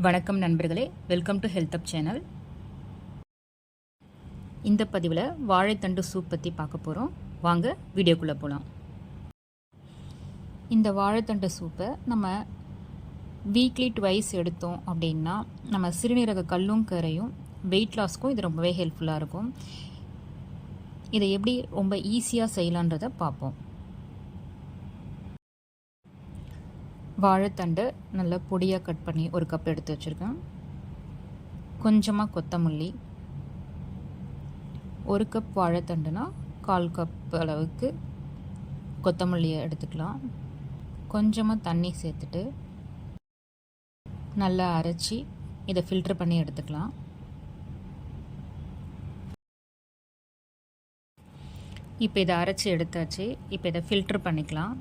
வணக்கம் நண்பர்களே, welcome to ஹெல்த்அப் channel. இந்த பதிவில் வாழைத்தண்டு சூப் பற்றி பார்க்க போகிறோம். வாங்க வீடியோக்குள்ளே போகலாம். இந்த வாழைத்தண்டு சூப்பை நம்ம வீக்லி ட்வைஸ் எடுத்தோம் அப்படின்னா நம்ம சிறுநீரக கல்லும் கரையும் வெயிட் லாஸ்க்கும் இது ரொம்பவே ஹெல்ப்ஃபுல்லாக இருக்கும். இதை எப்படி ரொம்ப ஈஸியாக செய்யலான்றதை பார்ப்போம். வாழைத்தண்டு நல்லா பொடியாக கட் பண்ணி ஒரு கப் எடுத்து வச்சுருக்கேன். கொஞ்சமாக கொத்தமல்லி, ஒரு கப் வாழைத்தண்டுனா 1/4 கப் அளவுக்கு கொத்தமல்லியை எடுத்துக்கலாம். கொஞ்சமாக தண்ணி சேர்த்துட்டு நல்லா அரைச்சி இதை ஃபில்ட்ரு பண்ணி எடுத்துக்கலாம். இப்போ இதை அரைச்சி எடுத்தாச்சு. இப்போ இதை ஃபில்ட்ரு பண்ணிக்கலாம்.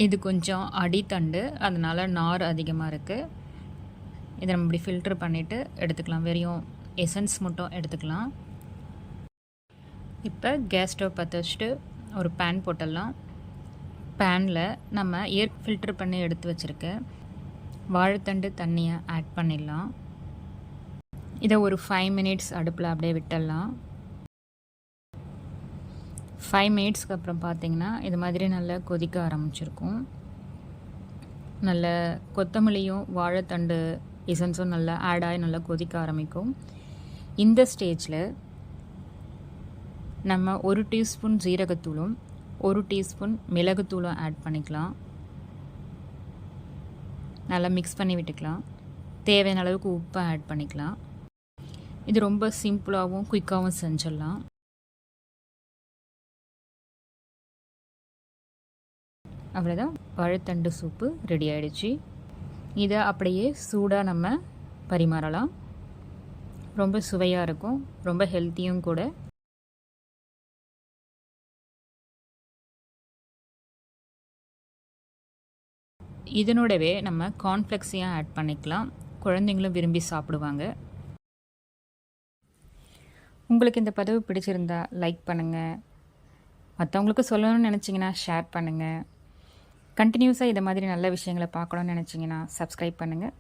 இது கொஞ்சம் அடித்தண்டு, அதனால் நார் அதிகமாக இருக்குது. இதை நம்ம இப்படி ஃபில்ட்ரு பண்ணிவிட்டு எடுத்துக்கலாம். வெறும் எசன்ஸ் மட்டும் எடுத்துக்கலாம். இப்போ கேஸ் ஸ்டவ் பற்ற வச்சுட்டு ஒரு பேன் போட்டுடலாம். பேனில் நம்ம ஏர் ஃபில்ட்ரு பண்ணி எடுத்து வச்சுருக்க வாழைத்தண்டு தண்ணியை ஆட் பண்ணிடலாம். இதை ஒரு 5 மினிட்ஸ் அடுப்பில் அப்படியே விட்டுடலாம். 5 மினிட்ஸ்க்கு அப்புறம் பார்த்திங்கன்னா இது மாதிரி நல்லா கொதிக்க ஆரம்பிச்சிருக்கும். நல்ல கொத்தமல்லியும் வாழைத்தண்டு எசன்ஸும் நல்லா ஆட் ஆகி நல்லா கொதிக்க ஆரம்பிக்கும். இந்த ஸ்டேஜில் நம்ம 1 டீஸ்பூன் ஜீரகத்தூளும் 1 டீஸ்பூன் மிளகுத்தூளும் ஆட் பண்ணிக்கலாம். நல்லா மிக்ஸ் பண்ணி விட்டுக்கலாம். தேவையான அளவுக்கு உப்பை ஆட் பண்ணிக்கலாம். இது ரொம்ப சிம்பிளாகவும் குயிக்காகவும் செஞ்சிடலாம். அவ்வளோதான், வாழைத்தண்டு சூப்பு ரெடி ஆகிடுச்சு. இதை அப்படியே சூடாக நம்ம பரிமாறலாம். ரொம்ப சுவையாக இருக்கும், ரொம்ப ஹெல்த்தியும் கூட. இதனோடவே நம்ம கார்ன்ஃப்ளெக்ஸையும் ஆட் பண்ணிக்கலாம். குழந்தைங்களும் விரும்பி சாப்பிடுவாங்க. உங்களுக்கு இந்த பதிவு பிடிச்சிருந்தா லைக் பண்ணுங்கள். மற்றவங்களுக்கு சொல்லணும்னு நினச்சிங்கன்னா ஷேர் பண்ணுங்கள். கண்டினியூஸாக இதை மாதிரி நல்ல விஷயங்களை பார்க்கணும்னு நினச்சிங்கன்னா சப்ஸ்கிரைப் பண்ணுங்கள்.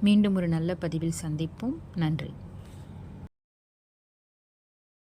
மீண்டும் ஒரு நல்ல பதிவில் சந்திப்போம். நன்றி.